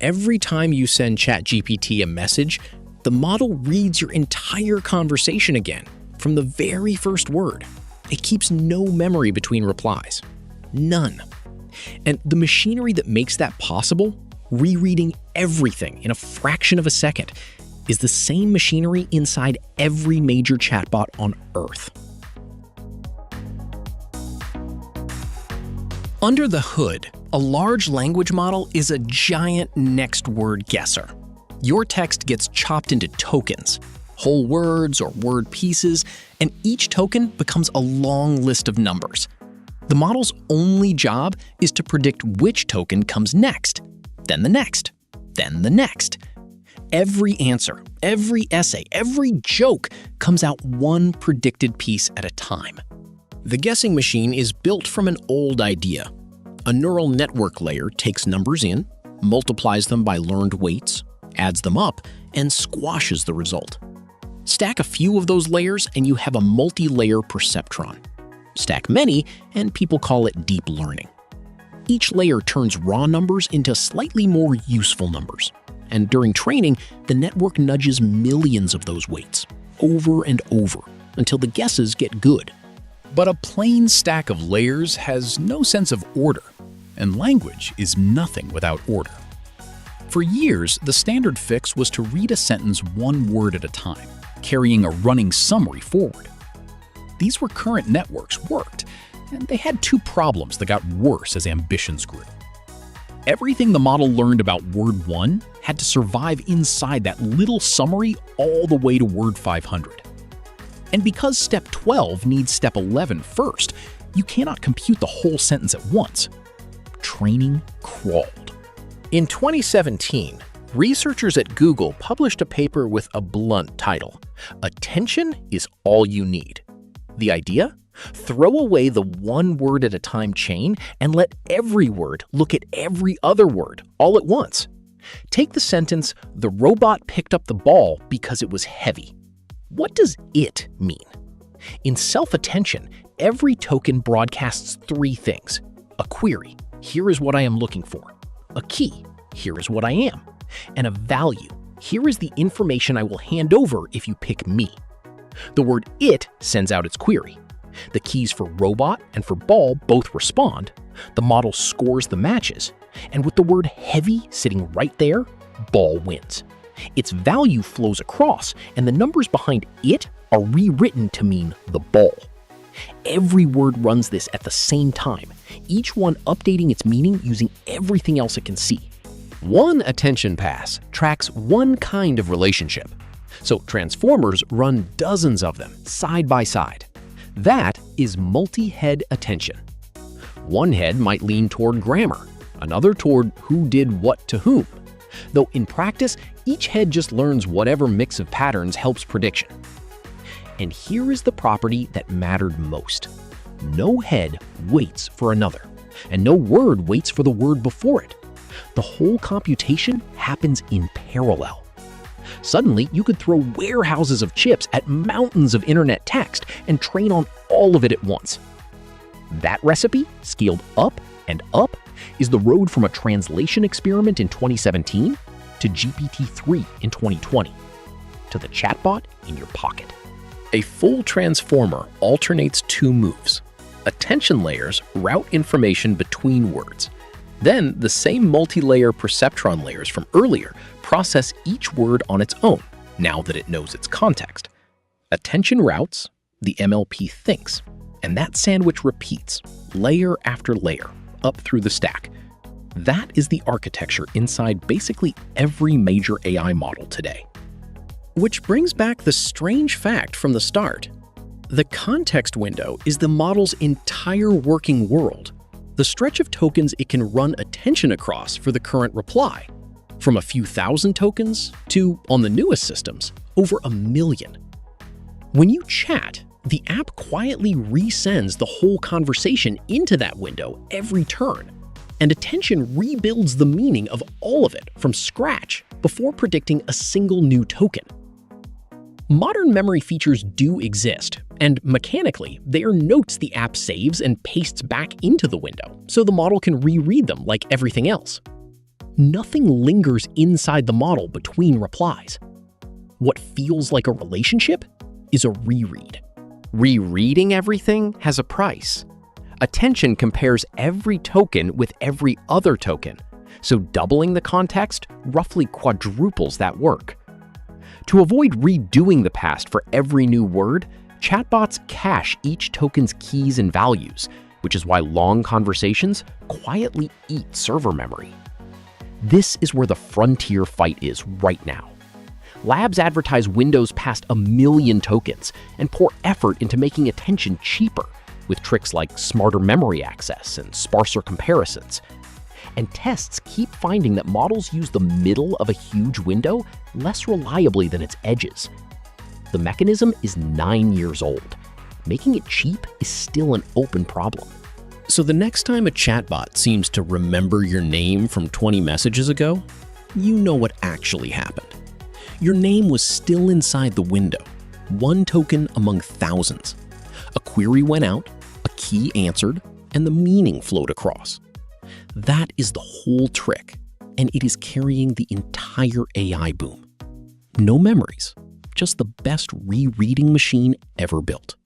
Every time you send ChatGPT a message, the model reads your entire conversation again, from the very first word. It keeps no memory between replies. None. And the machinery that makes that possible, rereading everything in a fraction of a second, is the same machinery inside every major chatbot on Earth. Under the hood, a large language model is a giant next word guesser. Your text gets chopped into tokens, whole words or word pieces, and each token becomes a long list of numbers. The model's only job is to predict which token comes next, then the next, then the next. Every answer, every essay, every joke comes out one predicted piece at a time. The guessing machine is built from an old idea. A neural network layer takes numbers in, multiplies them by learned weights, adds them up, and squashes the result. Stack a few of those layers and you have a multi-layer perceptron. Stack many and people call it deep learning. Each layer turns raw numbers into slightly more useful numbers. And during training, the network nudges millions of those weights, over and over, until the guesses get good. But a plain stack of layers has no sense of order, and language is nothing without order. For years, the standard fix was to read a sentence one word at a time, carrying a running summary forward. These recurrent networks worked, and they had two problems that got worse as ambitions grew. Everything the model learned about word 1 had to survive inside that little summary all the way to word 500. And because step 12 needs step 11 first, you cannot compute the whole sentence at once. Training crawled. In 2017, researchers at Google published a paper with a blunt title, "Attention is all you need." The idea? Throw away the one word at a time chain and let every word look at every other word all at once. Take the sentence, "The robot picked up the ball because it was heavy." What does "it" mean? In self-attention, every token broadcasts three things. A query, here is what I am looking for. A key, here is what I am. And a value, here is the information I will hand over if you pick me. The word "it" sends out its query. The keys for robot and for ball both respond. The model scores the matches. And with the word "heavy" sitting right there, ball wins. Its value flows across, and the numbers behind "it" are rewritten to mean the ball. Every word runs this at the same time, each one updating its meaning using everything else it can see. One attention pass tracks one kind of relationship. So transformers run dozens of them side by side. That is multi-head attention. One head might lean toward grammar, another toward who did what to whom. Though in practice, each head just learns whatever mix of patterns helps prediction. And here is the property that mattered most. No head waits for another, and no word waits for the word before it. The whole computation happens in parallel. Suddenly, you could throw warehouses of chips at mountains of internet text and train on all of it at once. That recipe, scaled up and up, is the road from a translation experiment in 2017 to GPT-3 in 2020, to the chatbot in your pocket. A full transformer alternates two moves. Attention layers route information between words. Then the same multi-layer perceptron layers from earlier process each word on its own, now that it knows its context. Attention routes, the MLP thinks, and that sandwich repeats, layer after layer, up through the stack. That is the architecture inside basically every major AI model today. Which brings back the strange fact from the start. The context window is the model's entire working world, the stretch of tokens it can run attention across for the current reply, from a few thousand tokens to, on the newest systems, over 1 million. When you chat, the app quietly resends the whole conversation into that window every turn, and attention rebuilds the meaning of all of it from scratch before predicting a single new token. Modern memory features do exist, and mechanically, they are notes the app saves and pastes back into the window, so the model can reread them like everything else. Nothing lingers inside the model between replies. What feels like a relationship is a reread. Rereading everything has a price. Attention compares every token with every other token, so doubling the context roughly quadruples that work. To avoid redoing the past for every new word, chatbots cache each token's keys and values, which is why long conversations quietly eat server memory. This is where the frontier fight is right now. Labs advertise windows past 1 million tokens and pour effort into making attention cheaper with tricks like smarter memory access and sparser comparisons. And tests keep finding that models use the middle of a huge window less reliably than its edges. The mechanism is 9 years old. Making it cheap is still an open problem. So the next time a chatbot seems to remember your name from 20 messages ago, you know what actually happened. Your name was still inside the window, one token among thousands. A query went out, a key answered, and the meaning flowed across. That is the whole trick, and it is carrying the entire AI boom. No memories, just the best rereading machine ever built.